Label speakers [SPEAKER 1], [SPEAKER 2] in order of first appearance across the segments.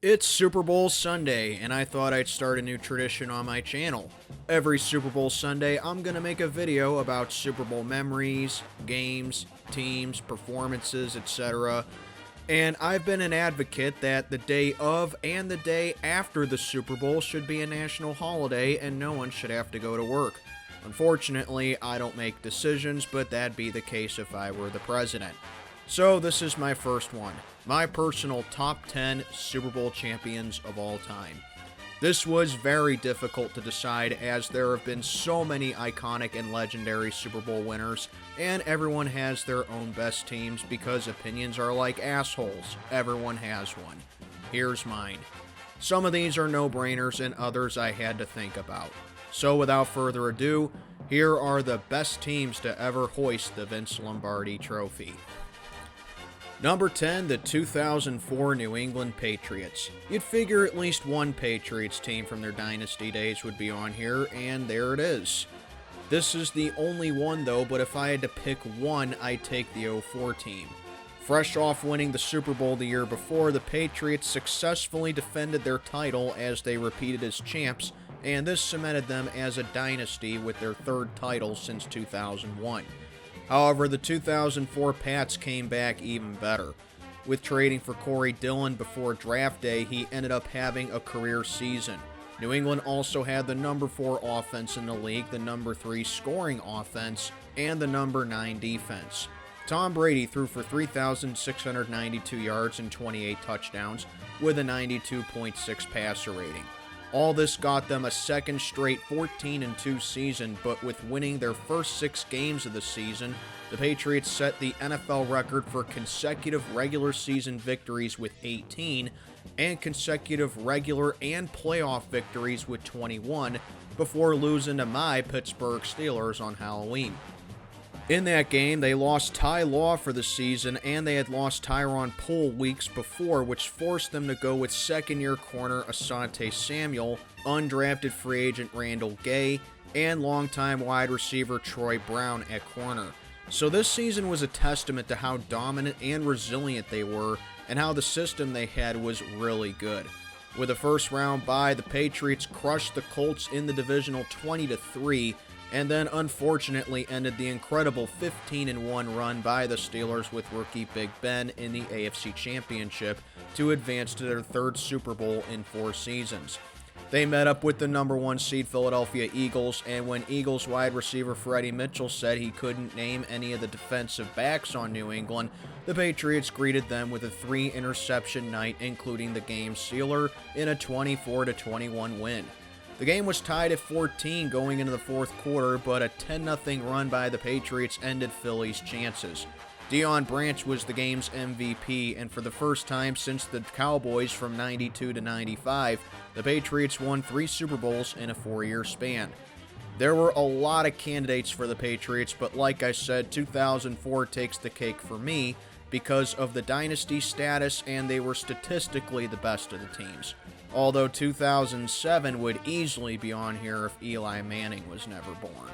[SPEAKER 1] It's Super Bowl Sunday, and I thought I'd start a new tradition on my channel. Every Super Bowl Sunday, I'm gonna make a video about Super Bowl memories, games, teams, performances, etc. And I've been an advocate that the day of and the day after the Super Bowl should be a national holiday and no one should have to go to work. Unfortunately, I don't make decisions, but that'd be the case if I were the president. So this is my first one. My personal top 10 Super Bowl champions of all time. This was very difficult to decide as there have been so many iconic and legendary Super Bowl winners, and everyone has their own best teams because opinions are like assholes. Everyone has one. Here's mine. Some of these are no-brainers and others I had to think about. So without further ado, here are the best teams to ever hoist the Vince Lombardi Trophy. Number 10, the 2004 New England Patriots. You'd figure at least one Patriots team from their dynasty days would be on here, and there it is. This is the only one though, but if I had to pick one, I'd take the 04 team. Fresh off winning the Super Bowl the year before, the Patriots successfully defended their title as they repeated as champs, and this cemented them as a dynasty with their third title since 2001. However, the 2004 Pats came back even better. With trading for Corey Dillon before draft day, he ended up having a career season. New England also had the number 4 offense in the league, the number 3 scoring offense, and the number 9 defense. Tom Brady threw for 3,692 yards and 28 touchdowns with a 92.6 passer rating. All this got them a second straight 14-2 season, but with winning their first 6 games of the season, the Patriots set the NFL record for consecutive regular season victories with 18, and consecutive regular and playoff victories with 21, before losing to my Pittsburgh Steelers on Halloween. In that game, they lost Ty Law for the season, and they had lost Tyron Poole weeks before, which forced them to go with second-year corner Asante Samuel, undrafted free agent Randall Gay, and longtime wide receiver Troy Brown at corner. So this season was a testament to how dominant and resilient they were, and how the system they had was really good. With a first-round bye, the Patriots crushed the Colts in the divisional 20-3, and then unfortunately ended the incredible 15-1 run by the Steelers with rookie Big Ben in the AFC Championship to advance to their third Super Bowl in 4 seasons. They met up with the number 1 seed Philadelphia Eagles, and when Eagles wide receiver Freddie Mitchell said he couldn't name any of the defensive backs on New England, the Patriots greeted them with a 3-interception night, including the game sealer in a 24-21 win. The game was tied at 14 going into the fourth quarter, but a 10-0 run by the Patriots ended Philly's chances. Deion Branch was the game's MVP, and for the first time since the Cowboys from 92 to 95, the Patriots won 3 Super Bowls in a 4-year span. There were a lot of candidates for the Patriots, but like I said, 2004 takes the cake for me because of the dynasty status, and they were statistically the best of the teams. Although 2007 would easily be on here if Eli Manning was never born.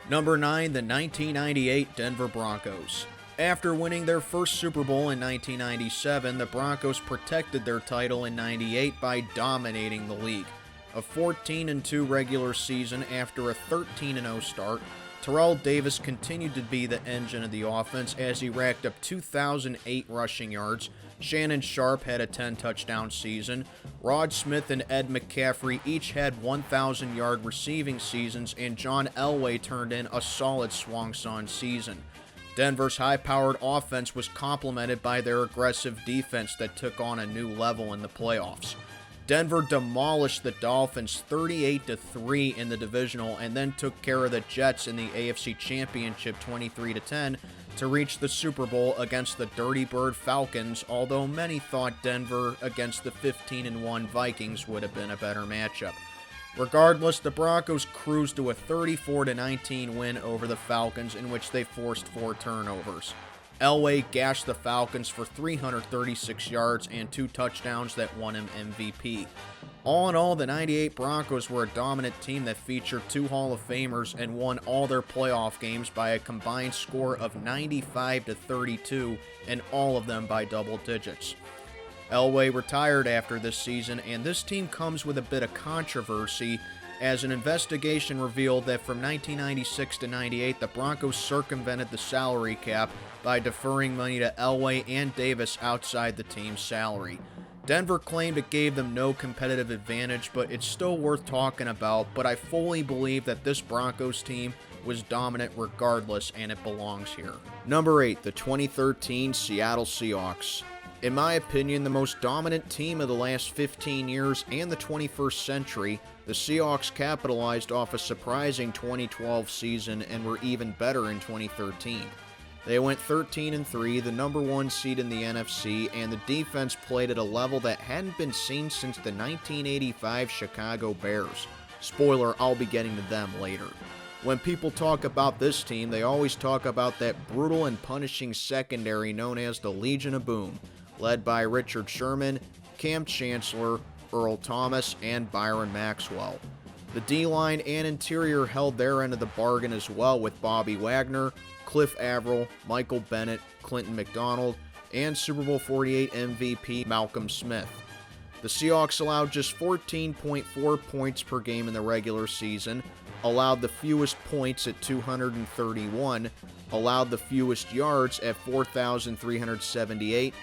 [SPEAKER 1] Number 9, the 1998 Denver Broncos. After winning their first Super Bowl in 1997, the Broncos protected their title in 98 by dominating the league. A 14-2 regular season after a 13-0 start, Terrell Davis continued to be the engine of the offense as he racked up 2,008 rushing yards. Shannon Sharp had a 10-touchdown season. Rod Smith and Ed McCaffrey each had 1,000-yard receiving seasons, and John Elway turned in a solid swan-song season. Denver's high-powered offense was complemented by their aggressive defense that took on a new level in the playoffs. Denver demolished the Dolphins 38-3 in the divisional and then took care of the Jets in the AFC Championship 23-10 to reach the Super Bowl against the Dirty Bird Falcons, although many thought Denver against the 15-1 Vikings would have been a better matchup. Regardless, the Broncos cruised to a 34-19 win over the Falcons, in which they forced 4 turnovers. Elway gashed the Falcons for 336 yards and 2 touchdowns that won him MVP. All in all, the 98 Broncos were a dominant team that featured 2 Hall of Famers and won all their playoff games by a combined score of 95-32, and all of them by double digits. Elway retired after this season, and this team comes with a bit of controversy as an investigation revealed that from 1996 to 98, the Broncos circumvented the salary cap by deferring money to Elway and Davis outside the team's salary. Denver claimed it gave them no competitive advantage, but it's still worth talking about, but I fully believe that this Broncos team was dominant regardless, and it belongs here. Number 8, the 2013 Seattle Seahawks. In my opinion, the most dominant team of the last 15 years and the 21st century, the Seahawks capitalized off a surprising 2012 season and were even better in 2013. They went 13-3, the number 1 seed in the NFC, and the defense played at a level that hadn't been seen since the 1985 Chicago Bears. Spoiler, I'll be getting to them later. When people talk about this team, they always talk about that brutal and punishing secondary known as the Legion of Boom, led by Richard Sherman, Cam Chancellor, Earl Thomas, and Byron Maxwell. The D-line and interior held their end of the bargain as well, with Bobby Wagner, Cliff Averill, Michael Bennett, Clinton McDonald, and Super Bowl 48 MVP Malcolm Smith. The Seahawks allowed just 14.4 points per game in the regular season, allowed the fewest points at 231, allowed the fewest yards at 4,378,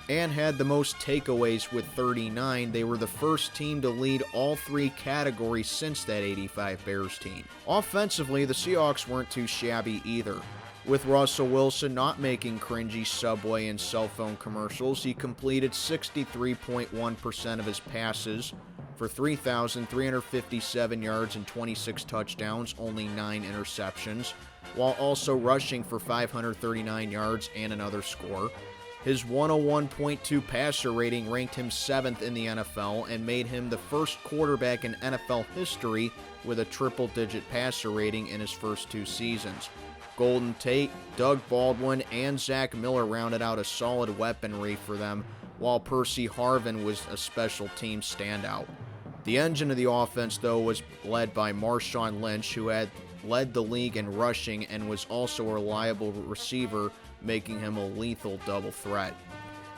[SPEAKER 1] and had the most takeaways with 39. They were the first team to lead all 3 categories since that 85 Bears team. Offensively, the Seahawks weren't too shabby either. With Russell Wilson not making cringy Subway and cell phone commercials, he completed 63.1% of his passes for 3,357 yards and 26 touchdowns, only 9 interceptions, while also rushing for 539 yards and another score. His 101.2 passer rating ranked him 7th in the NFL and made him the first quarterback in NFL history with a triple-digit passer rating in his first 2 seasons. Golden Tate, Doug Baldwin, and Zach Miller rounded out a solid weaponry for them, while Percy Harvin was a special team standout. The engine of the offense, though, was led by Marshawn Lynch, who had led the league in rushing and was also a reliable receiver, making him a lethal double threat.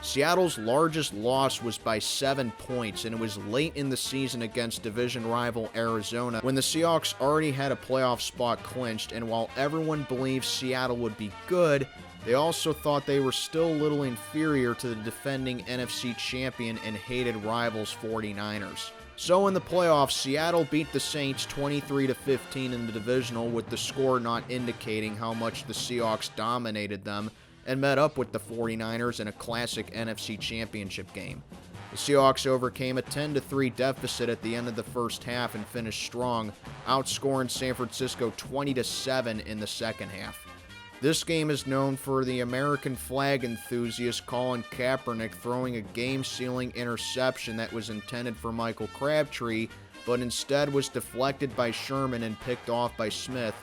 [SPEAKER 1] Seattle's largest loss was by 7 points, and it was late in the season against division rival Arizona when the Seahawks already had a playoff spot clinched, and while everyone believed Seattle would be good, they also thought they were still a little inferior to the defending NFC champion and hated rivals 49ers. So in the playoffs, Seattle beat the Saints 23-15 in the divisional, with the score not indicating how much the Seahawks dominated them, and met up with the 49ers in a classic NFC championship game. The Seahawks overcame a 10-3 deficit at the end of the first half and finished strong, outscoring San Francisco 20-7 in the second half. This game is known for the American flag enthusiast Colin Kaepernick throwing a game-sealing interception that was intended for Michael Crabtree, but instead was deflected by Sherman and picked off by Smith,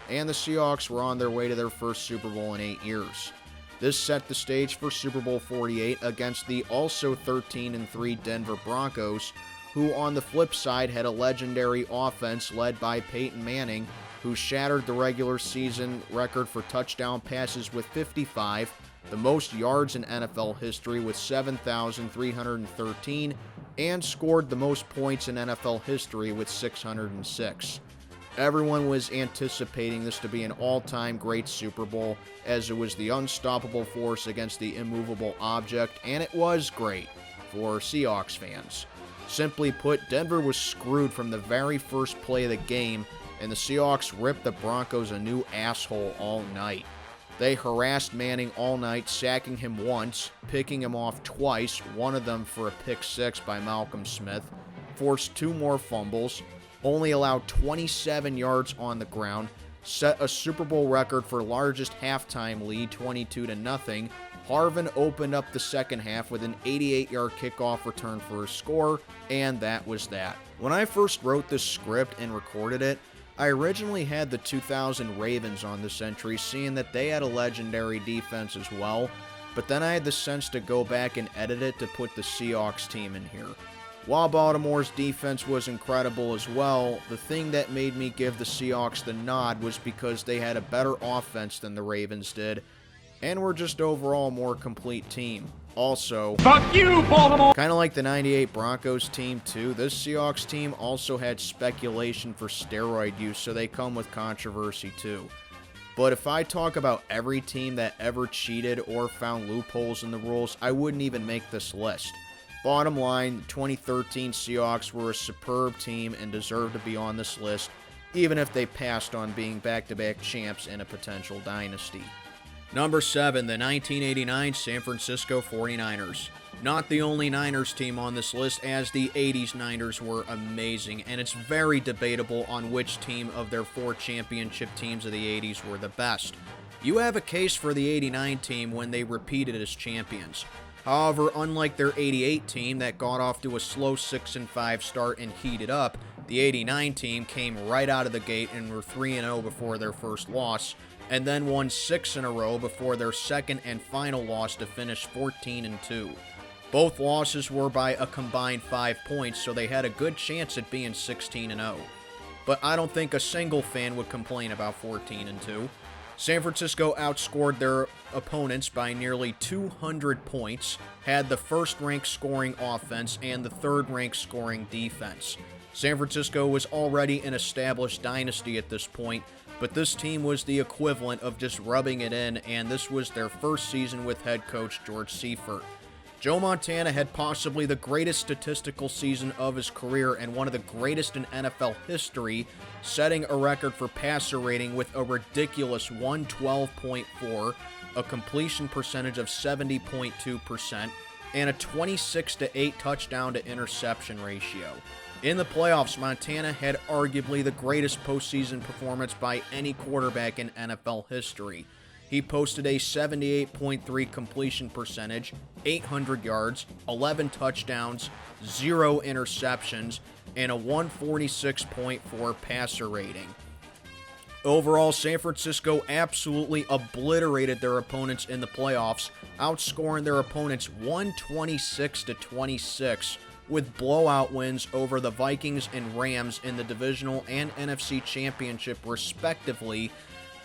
[SPEAKER 1] and the Seahawks were on their way to their first Super Bowl in 8 years. This set the stage for Super Bowl 48 against the also 13-3 Denver Broncos, who on the flip side had a legendary offense led by Peyton Manning, who shattered the regular season record for touchdown passes with 55, the most yards in NFL history with 7,313, and scored the most points in NFL history with 606. Everyone was anticipating this to be an all-time great Super Bowl, as it was the unstoppable force against the immovable object, and it was great for Seahawks fans. Simply put, Denver was screwed from the very first play of the game, and the Seahawks ripped the Broncos a new asshole all night. They harassed Manning all night, sacking him once, picking him off twice, one of them for a pick six by Malcolm Smith, forced 2 more fumbles, only allowed 27 yards on the ground, set a Super Bowl record for largest halftime lead, 22-0. Harvin opened up the second half with an 88-yard kickoff return for a score, and that was that. When I first wrote this script and recorded it, I originally had the 2000 Ravens on this entry, seeing that they had a legendary defense as well, but then I had the sense to go back and edit it to put the Seahawks team in here. While Baltimore's defense was incredible as well, the thing that made me give the Seahawks the nod was because they had a better offense than the Ravens did, and were just overall a more complete team. Also,
[SPEAKER 2] fuck you, Baltimore!
[SPEAKER 1] Kind of like the 98 Broncos team too, this Seahawks team also had speculation for steroid use, so they come with controversy too. But if I talk about every team that ever cheated or found loopholes in the rules, I wouldn't even make this list. Bottom line, the 2013 Seahawks were a superb team and deserve to be on this list, even if they passed on being back-to-back champs in a potential dynasty. Number 7, the 1989 San Francisco 49ers. Not the only Niners team on this list, as the 80s Niners were amazing, and it's very debatable on which team of their 4 championship teams of the 80s were the best. You have a case for the 89 team when they repeated as champions. However, unlike their 88 team that got off to a slow 6-5 start and heated up, the 89 team came right out of the gate and were 3-0 before their first loss, and then won 6 in a row before their second and final loss to finish 14-2. Both losses were by a combined 5 points, so they had a good chance at being 16-0. But I don't think a single fan would complain about 14-2. San Francisco outscored their opponents by nearly 200 points, had the first-ranked scoring offense and the third-ranked scoring defense. San Francisco was already an established dynasty at this point, but this team was the equivalent of just rubbing it in, and this was their first season with head coach George Seifert. Joe Montana had possibly the greatest statistical season of his career and one of the greatest in NFL history, setting a record for passer rating with a ridiculous 112.4, a completion percentage of 70.2%, and a 26-8 touchdown to interception ratio. In the playoffs, Montana had arguably the greatest postseason performance by any quarterback in NFL history. He posted a 78.3 completion percentage, 800 yards, 11 touchdowns, 0 interceptions, and a 146.4 passer rating. Overall, San Francisco absolutely obliterated their opponents in the playoffs, outscoring their opponents 126-26, with blowout wins over the Vikings and Rams in the divisional and NFC championship respectively,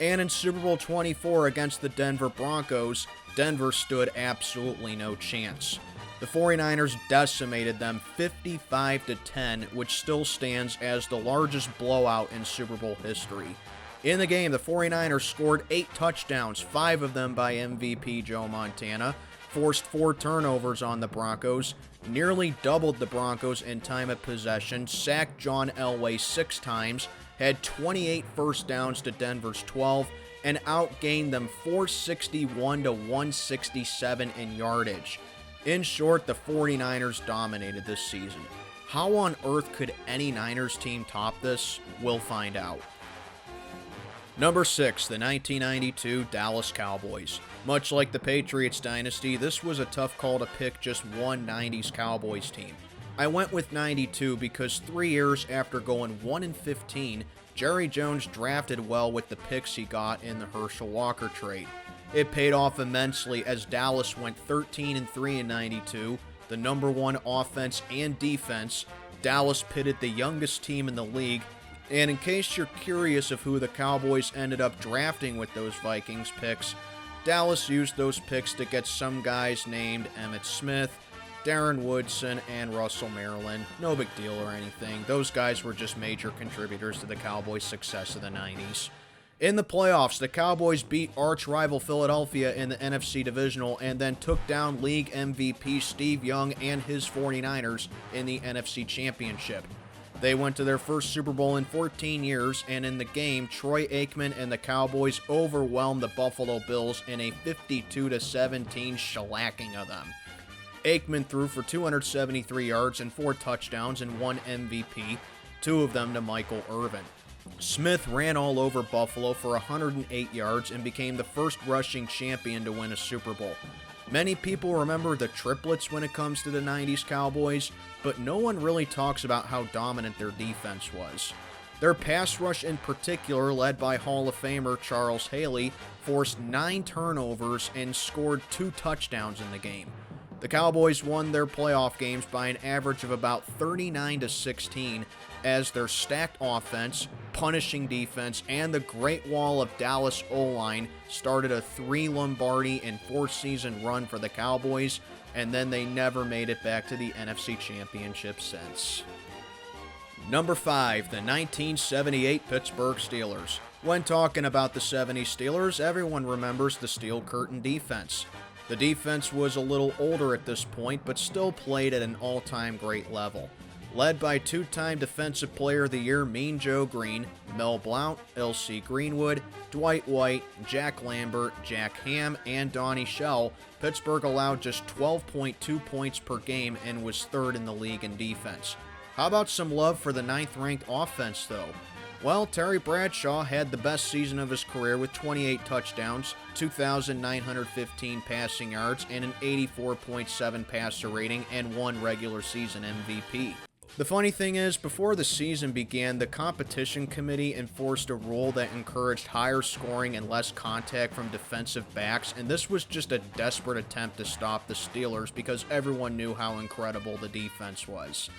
[SPEAKER 1] and in Super Bowl 24 against the Denver Broncos, Denver stood absolutely no chance. The 49ers decimated them 55-10, which still stands as the largest blowout in Super Bowl history. In the game, the 49ers scored 8 touchdowns, 5 of them by MVP Joe Montana, forced 4 turnovers on the Broncos, nearly doubled the Broncos in time of possession, sacked John Elway 6 times, had 28 first downs to Denver's 12, and outgained them 461-167 in yardage. In short, the 49ers dominated this season. How on earth could any Niners team top this? We'll find out. Number 6, the 1992 Dallas Cowboys. Much like the Patriots dynasty, this was a tough call to pick just one 90s Cowboys team. I went with 92 because 3 years after going 1-15, Jerry Jones drafted well with the picks he got in the Herschel Walker trade. It paid off immensely as Dallas went 13-3 in 92, the number 1 offense and defense. Dallas pitted the youngest team in the league, and in case you're curious of who the Cowboys ended up drafting with those Vikings picks, Dallas used those picks to get some guys named Emmitt Smith, Darren Woodson, and Russell Maryland. No big deal or anything. Those guys were just major contributors to the Cowboys' success of the 90s. In the playoffs, the Cowboys beat arch-rival Philadelphia in the NFC Divisional and then took down league MVP Steve Young and his 49ers in the NFC Championship. They went to their first Super Bowl in 14 years, and in the game, Troy Aikman and the Cowboys overwhelmed the Buffalo Bills in a 52-17 shellacking of them. Aikman threw for 273 yards and 4 touchdowns and 1 MVP, 2 of them to Michael Irvin. Smith ran all over Buffalo for 108 yards and became the first rushing champion to win a Super Bowl. Many people remember the triplets when it comes to the 90s Cowboys, but no one really talks about how dominant their defense was. Their pass rush in particular, led by Hall of Famer Charles Haley, forced 9 turnovers and scored 2 touchdowns in the game. The Cowboys won their playoff games by an average of about 39-16 as their stacked offense, punishing defense, and the Great Wall of Dallas O-line started a 3 Lombardi and 4-season run for the Cowboys, and then they never made it back to the NFC Championship since. Number 5, the 1978 Pittsburgh Steelers. When talking about the 70s Steelers, everyone remembers the Steel Curtain defense. The defense was a little older at this point, but still played at an all-time great level. Led by 2-time Defensive Player of the Year Mean Joe Green, Mel Blount, L.C. Greenwood, Dwight White, Jack Lambert, Jack Ham, and Donnie Shell, Pittsburgh allowed just 12.2 points per game and was third in the league in defense. How about some love for the 9th-ranked offense, though? Well, Terry Bradshaw had the best season of his career with 28 touchdowns, 2,915 passing yards, and an 84.7 passer rating and 1 regular season MVP. The funny thing is, before the season began, the competition committee enforced a rule that encouraged higher scoring and less contact from defensive backs, and this was just a desperate attempt to stop the Steelers because everyone knew how incredible the defense was.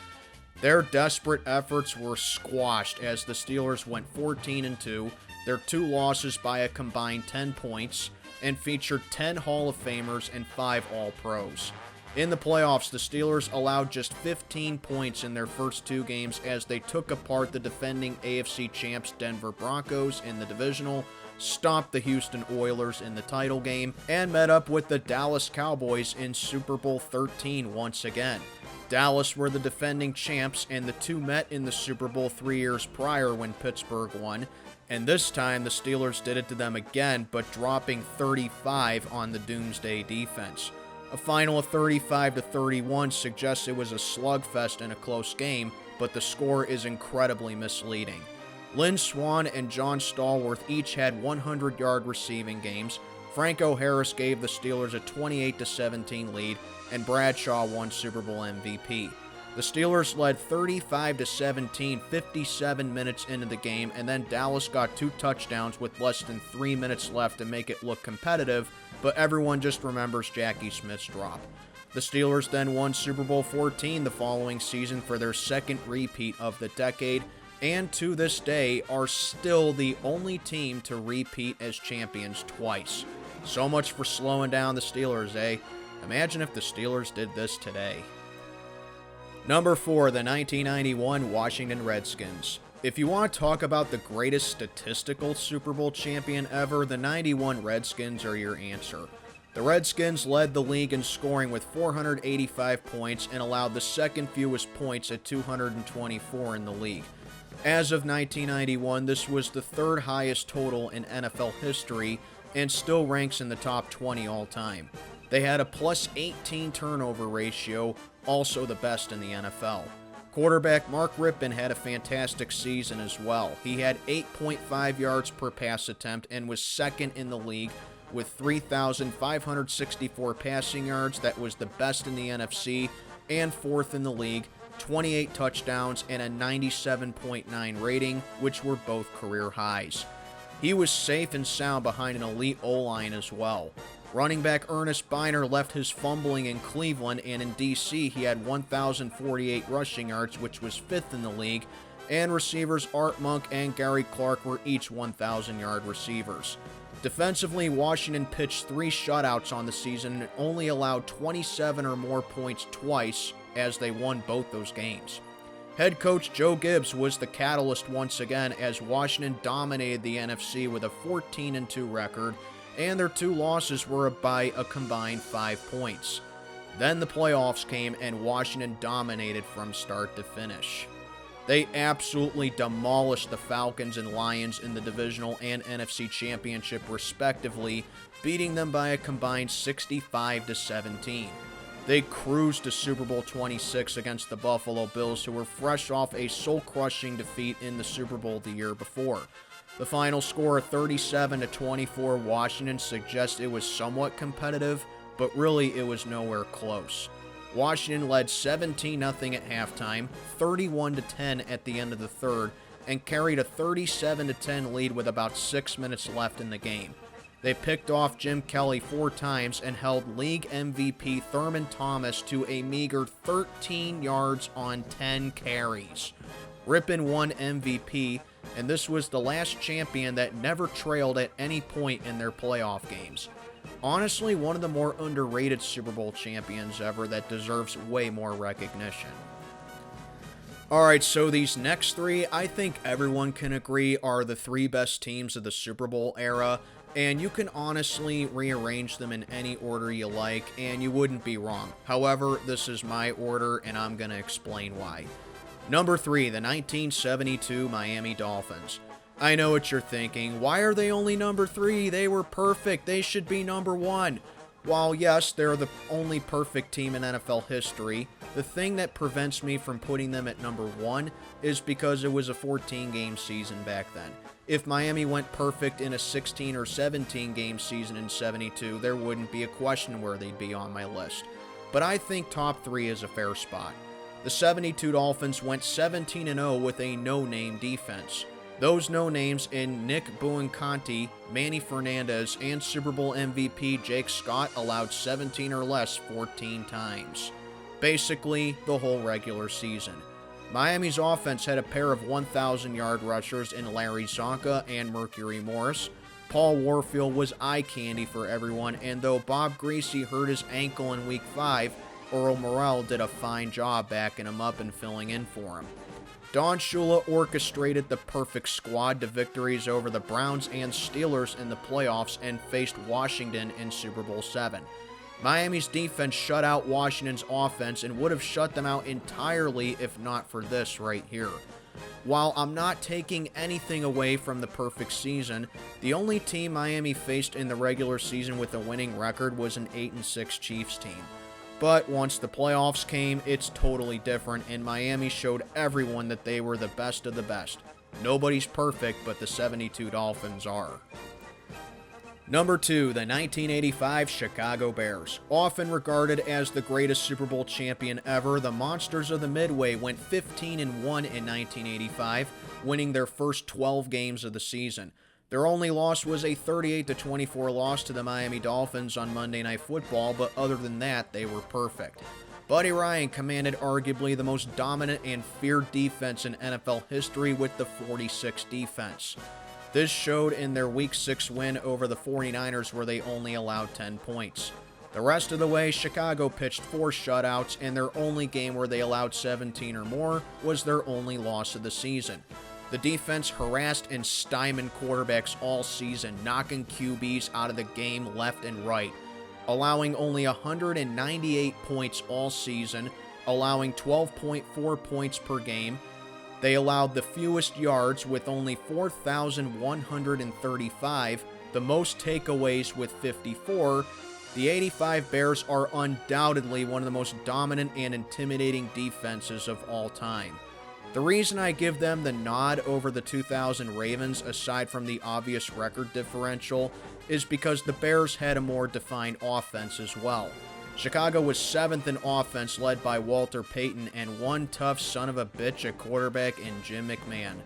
[SPEAKER 1] Their desperate efforts were squashed as the Steelers went 14-2, their 2 losses by a combined 10 points, and featured 10 Hall of Famers and 5 All-Pros. In the playoffs, the Steelers allowed just 15 points in their first 2 games as they took apart the defending AFC champs Denver Broncos in the divisional, stopped the Houston Oilers in the title game, and met up with the Dallas Cowboys in Super Bowl 13 once again. Dallas were the defending champs, and the 2 met in the Super Bowl 3 years prior when Pittsburgh won, and this time the Steelers did it to them again, but dropping 35 on the Doomsday defense. A final of 35-31 suggests it was a slugfest and a close game, but the score is incredibly misleading. Lynn Swann and John Stallworth each had 100-yard receiving games. Franco Harris gave the Steelers a 28-17 lead, and Bradshaw won Super Bowl MVP. The Steelers led 35-17 57 minutes into the game, and then Dallas got 2 touchdowns with less than 3 minutes left to make it look competitive, but everyone just remembers Jackie Smith's drop. The Steelers then won Super Bowl 14 the following season for their 2nd repeat of the decade, and to this day are still the only team to repeat as champions twice. So much for slowing down the Steelers, eh? Imagine if the Steelers did this today. Number 4, the 1991 Washington Redskins. If you want to talk about the greatest statistical Super Bowl champion ever, the 91 Redskins are your answer. The Redskins led the league in scoring with 485 points and allowed the 2nd fewest points at 224 in the league. As of 1991, this was the 3rd highest total in NFL history and still ranks in the top 20 all time. They had a plus 18 turnover ratio, also the best in the NFL. Quarterback Mark Rypien had a fantastic season as well. He had 8.5 yards per pass attempt and was 2nd in the league with 3,564 passing yards. That was the best in the NFC and 4th in the league, 28 touchdowns and a 97.9 rating, which were both career highs. He was safe and sound behind an elite O-line as well. Running back Ernest Biner left his fumbling in Cleveland, and in D.C. he had 1,048 rushing yards, which was 5th in the league, and receivers Art Monk and Gary Clark were each 1,000-yard receivers. Defensively, Washington pitched 3 shutouts on the season and only allowed 27 or more points twice as they won both those games. Head coach Joe Gibbs was the catalyst once again as Washington dominated the NFC with a 14-2 record, and their 2 losses were by a combined 5 points. Then the playoffs came and Washington dominated from start to finish. They absolutely demolished the Falcons and Lions in the divisional and NFC championship respectively, beating them by a combined 65-17. They cruised to Super Bowl 26 against the Buffalo Bills, who were fresh off a soul-crushing defeat in the Super Bowl the year before. The final score of 37-24 Washington suggests it was somewhat competitive, but really it was nowhere close. Washington led 17-0 at halftime, 31-10 at the end of the third, and carried a 37-10 lead with about 6 minutes left in the game. They picked off Jim Kelly 4 times and held league MVP Thurman Thomas to a meager 13 yards on 10 carries. Rippon won MVP, and this was the last champion that never trailed at any point in their playoff games. Honestly, one of the more underrated Super Bowl champions ever that deserves way more recognition. Alright, so these next 3, I think everyone can agree are the 3 best teams of the Super Bowl era, and you can honestly rearrange them in any order you like, and you wouldn't be wrong. However, this is my order, and I'm going to explain why. Number 3, the 1972 Miami Dolphins. I know what you're thinking. Why are they only number 3? They were perfect. They should be number 1. While yes, they're the only perfect team in NFL history, the thing that prevents me from putting them at number 1 is because it was a 14-game season back then. If Miami went perfect in a 16 or 17-game season in 72, there wouldn't be a question where they'd be on my list. But I think top 3 is a fair spot. The 72 Dolphins went 17-0 with a no-name defense. Those no-names in Nick Buonconti, Manny Fernandez, and Super Bowl MVP Jake Scott allowed 17 or less 14 times. Basically, the whole regular season. Miami's offense had a pair of 1,000-yard rushers in Larry Zonka and Mercury Morris. Paul Warfield was eye candy for everyone, and though Bob Greasy hurt his ankle in Week 5, Earl Morrell did a fine job backing him up and filling in for him. Don Shula orchestrated the perfect squad to victories over the Browns and Steelers in the playoffs and faced Washington in Super Bowl VII. Miami's defense shut out Washington's offense and would have shut them out entirely if not for this right here. While I'm not taking anything away from the perfect season, the only team Miami faced in the regular season with a winning record was an 8-6 Chiefs team. But once the playoffs came, it's totally different, and Miami showed everyone that they were the best of the best. Nobody's perfect, but the 72 Dolphins are. Number 2, the 1985 Chicago Bears. Often regarded as the greatest Super Bowl champion ever, the Monsters of the Midway went 15-1 in 1985, winning their first 12 games of the season. Their only loss was a 38-24 loss to the Miami Dolphins on Monday Night Football, but other than that, they were perfect. Buddy Ryan commanded arguably the most dominant and feared defense in NFL history with the 46 defense. This showed in their Week 6 win over the 49ers where they only allowed 10 points. The rest of the way, Chicago pitched 4 shutouts, and their only game where they allowed 17 or more was their only loss of the season. The defense harassed and stymied quarterbacks all season, knocking QBs out of the game left and right, allowing only 198 points all season, allowing 12.4 points per game. They allowed the fewest yards with only 4,135, the most takeaways with 54. The 85 Bears are undoubtedly one of the most dominant and intimidating defenses of all time. The reason I give them the nod over the 2000 Ravens, aside from the obvious record differential, is because the Bears had a more defined offense as well. Chicago was 7th in offense, led by Walter Payton, and one tough son of a bitch at quarterback in Jim McMahon.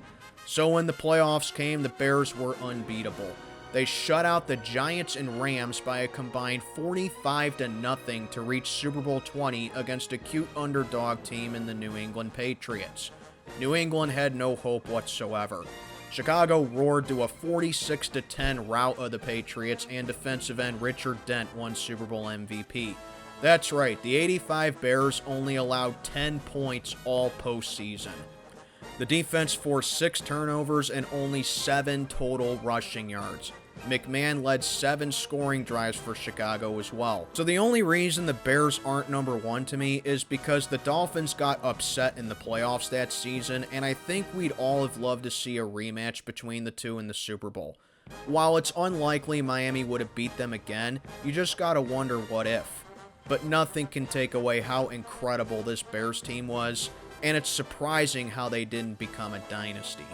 [SPEAKER 1] So when the playoffs came, the Bears were unbeatable. They shut out the Giants and Rams by a combined 45-0 to reach Super Bowl 20 against a cute underdog team in the New England Patriots. New England had no hope whatsoever. Chicago roared to a 46-10 rout of the Patriots, and defensive end Richard Dent won Super Bowl MVP. That's right, the 85 Bears only allowed 10 points all postseason. The defense forced 6 turnovers and only 7 total rushing yards. McMahon led 7 scoring drives for Chicago as well. So the only reason the Bears aren't number 1 to me is because the Dolphins got upset in the playoffs that season, and I think we'd all have loved to see a rematch between the two in the Super Bowl. While it's unlikely Miami would have beat them again, you just gotta wonder what if. But nothing can take away how incredible this Bears team was, and it's surprising how they didn't become a dynasty.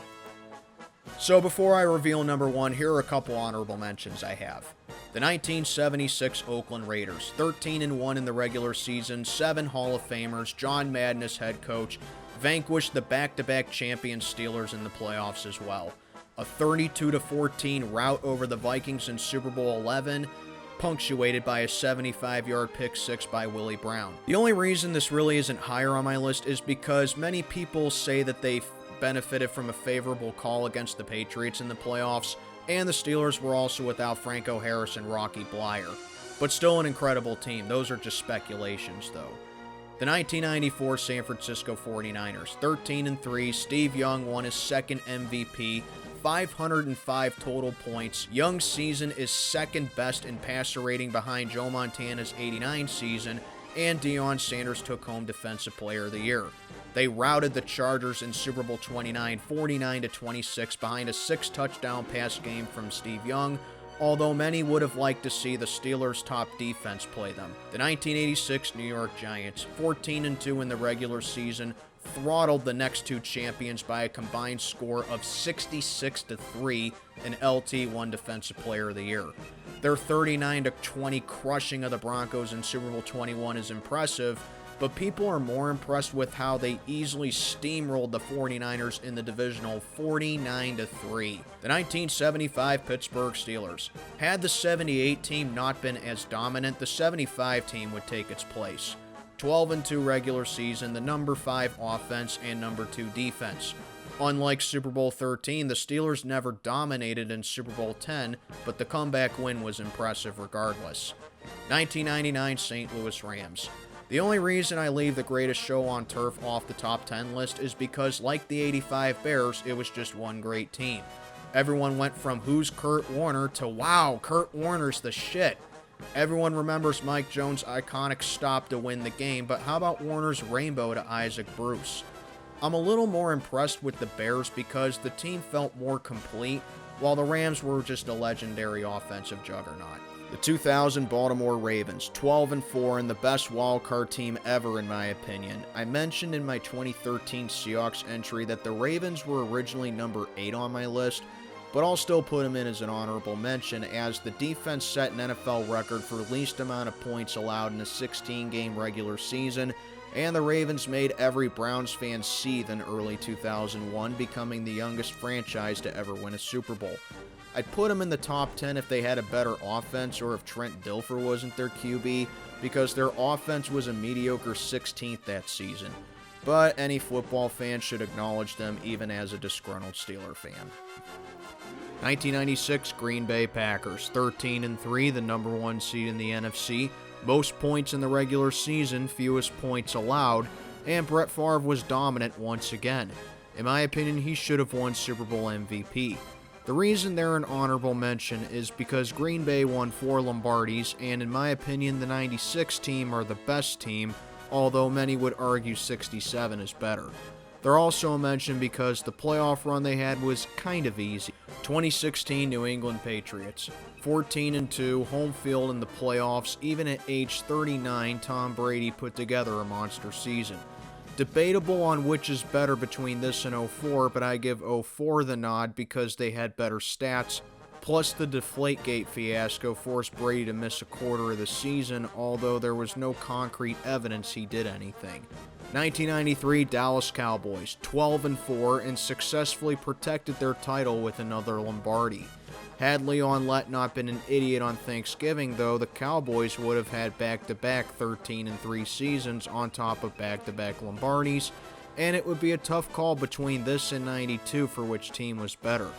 [SPEAKER 1] So before I reveal number 1, here are a couple honorable mentions I have. The 1976 Oakland Raiders, 13-1 in the regular season, 7 Hall of Famers, John Madden as head coach, vanquished the back-to-back champion Steelers in the playoffs as well. a 32-14 rout over the Vikings in Super Bowl 11, punctuated by a 75-yard pick six by Willie Brown. The only reason this really isn't higher on my list is because many people say that they benefited from a favorable call against the Patriots in the playoffs, and the Steelers were also without Franco Harris and Rocky Bleier. But still an incredible team. Those are just speculations, though. The 1994 San Francisco 49ers, 13-3, Steve Young won his second MVP, 505 total points. Young's season is second best in passer rating behind Joe Montana's 89 season, and Deion Sanders took home Defensive Player of the Year. They routed the Chargers in Super Bowl 29, 49-26 behind a 6-touchdown pass game from Steve Young, although many would have liked to see the Steelers' top defense play them. The 1986 New York Giants, 14-2 in the regular season, throttled the next two champions by a combined score of 66-3, and LT won Defensive Player of the Year. Their 39-20 crushing of the Broncos in Super Bowl 21 is impressive, but people are more impressed with how they easily steamrolled the 49ers in the divisional 49-3. The 1975 Pittsburgh Steelers. Had the 78 team not been as dominant, the 75 team would take its place. 12-2 regular season, the number 5 offense and number 2 defense. Unlike Super Bowl 13, the Steelers never dominated in Super Bowl 10, but the comeback win was impressive regardless. 1999 St. Louis Rams. The only reason I leave the greatest show on turf off the top 10 list is because, like the 85 Bears, it was just one great team. Everyone went from who's Kurt Warner to wow, Kurt Warner's the shit. Everyone remembers Mike Jones' iconic stop to win the game, but how about Warner's rainbow to Isaac Bruce? I'm a little more impressed with the Bears because the team felt more complete, while the Rams were just a legendary offensive juggernaut. The 2000 Baltimore Ravens, 12-4 and the best wildcard team ever in my opinion. I mentioned in my 2013 Seahawks entry that the Ravens were originally number 8 on my list, but I'll still put them in as an honorable mention as the defense set an NFL record for least amount of points allowed in a 16-game regular season, and the Ravens made every Browns fan seethe in early 2001, becoming the youngest franchise to ever win a Super Bowl. I'd put them in the top 10 if they had a better offense or if Trent Dilfer wasn't their QB, because their offense was a mediocre 16th that season. But any football fan should acknowledge them even as a disgruntled Steeler fan. 1996 Green Bay Packers, 13-3, the number 1 seed in the NFC, most points in the regular season, fewest points allowed, and Brett Favre was dominant once again. In my opinion, he should have won Super Bowl MVP. The reason they're an honorable mention is because Green Bay won 4 Lombardis, and in my opinion, the 96 team are the best team, although many would argue 67 is better. They're also mentioned because the playoff run they had was kind of easy. 2016 New England Patriots, 14-2, home field in the playoffs. Even at age 39, Tom Brady put together a monster season. Debatable on which is better between this and 04, but I give 04 the nod because they had better stats. Plus, the Deflategate fiasco forced Brady to miss a quarter of the season, although there was no concrete evidence he did anything. 1993 Dallas Cowboys, 12-4, and successfully protected their title with another Lombardi. Had Leon Lett not been an idiot on Thanksgiving, though, the Cowboys would have had back-to-back 13-3 seasons on top of back-to-back Lombardis, and it would be a tough call between this and 92 for which team was better.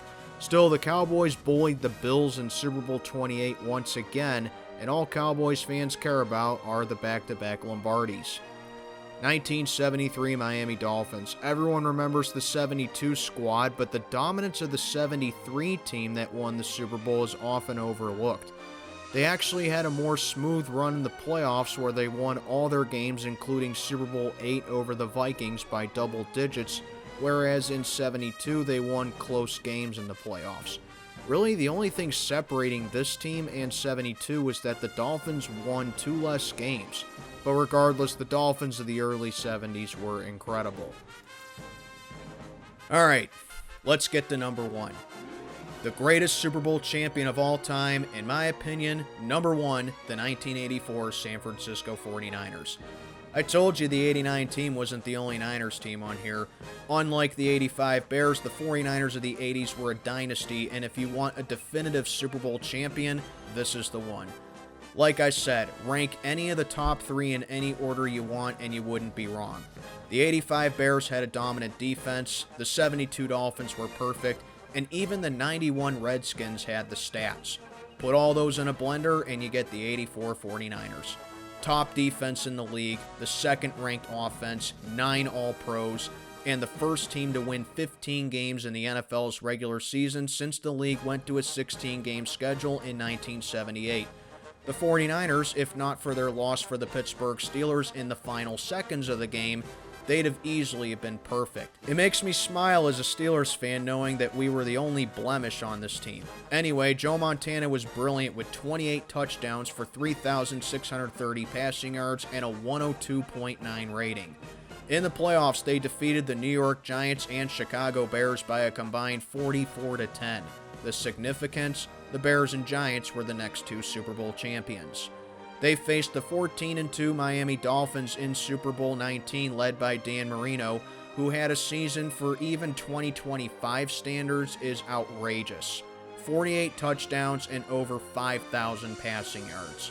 [SPEAKER 1] Still, the Cowboys bullied the Bills in Super Bowl 28 once again, and all Cowboys fans care about are the back-to-back Lombardis. 1973 Miami Dolphins. Everyone remembers the 72 squad, but the dominance of the 73 team that won the Super Bowl is often overlooked. They actually had a more smooth run in the playoffs where they won all their games, including Super Bowl 8 over the Vikings by double digits, whereas in 72 they won close games in the playoffs. Really, the only thing separating this team and 72 was that the Dolphins won 2 less games. But regardless, the Dolphins of the early 70s were incredible. Alright, let's get to number 1. The greatest Super Bowl champion of all time, in my opinion, number 1, the 1984 San Francisco 49ers. I told you the 89 team wasn't the only Niners team on here. Unlike the 85 Bears, the 49ers of the 80s were a dynasty, and if you want a definitive Super Bowl champion, this is the one. Like I said, rank any of the top 3 in any order you want and you wouldn't be wrong. The 85 Bears had a dominant defense, the 72 Dolphins were perfect, and even the 91 Redskins had the stats. Put all those in a blender and you get the 84 49ers. Top defense in the league, the second-ranked offense, 9 All-Pros, and the first team to win 15 games in the NFL's regular season since the league went to a 16-game schedule in 1978. The 49ers, if not for their loss for the Pittsburgh Steelers in the final seconds of the game, they'd have easily been perfect. It makes me smile as a Steelers fan knowing that we were the only blemish on this team. Anyway, Joe Montana was brilliant with 28 touchdowns for 3,630 passing yards and a 102.9 rating. In the playoffs, they defeated the New York Giants and Chicago Bears by a combined 44-10. The significance, the Bears and Giants were the next 2 Super Bowl champions. They faced the 14-2 Miami Dolphins in Super Bowl 19, led by Dan Marino, who had a season for even 2025 standards is outrageous. 48 touchdowns and over 5,000 passing yards.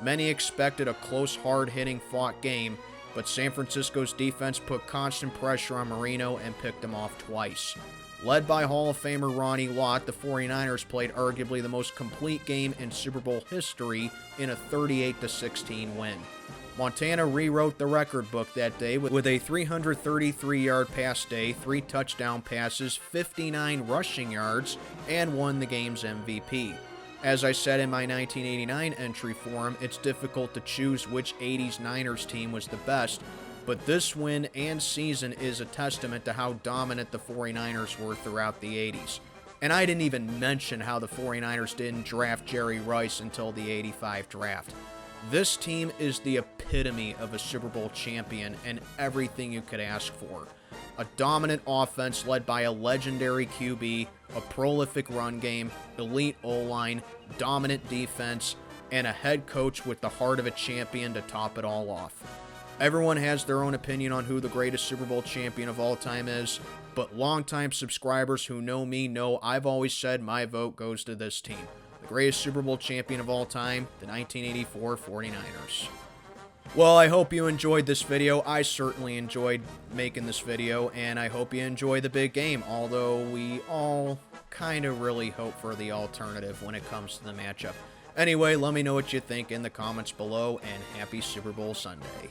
[SPEAKER 1] Many expected a close, hard-hitting fought game, but San Francisco's defense put constant pressure on Marino and picked him off twice. Led by Hall of Famer Ronnie Lott, the 49ers played arguably the most complete game in Super Bowl history in a 38-16 win. Montana rewrote the record book that day with a 333-yard pass day, 3 touchdown passes, 59 rushing yards, and won the game's MVP. As I said in my 1989 entry form, it's difficult to choose which 80s Niners team was the best, but this win and season is a testament to how dominant the 49ers were throughout the 80s. And I didn't even mention how the 49ers didn't draft Jerry Rice until the 85 draft. This team is the epitome of a Super Bowl champion and everything you could ask for. A dominant offense led by a legendary QB, a prolific run game, elite O-line, dominant defense, and a head coach with the heart of a champion to top it all off. Everyone has their own opinion on who the greatest Super Bowl champion of all time is, but longtime subscribers who know me know I've always said my vote goes to this team. The greatest Super Bowl champion of all time, the 1984 49ers. Well, I hope you enjoyed this video. I certainly enjoyed making this video, and I hope you enjoy the big game, although we all kind of really hope for the alternative when it comes to the matchup. Anyway, let me know what you think in the comments below, and happy Super Bowl Sunday.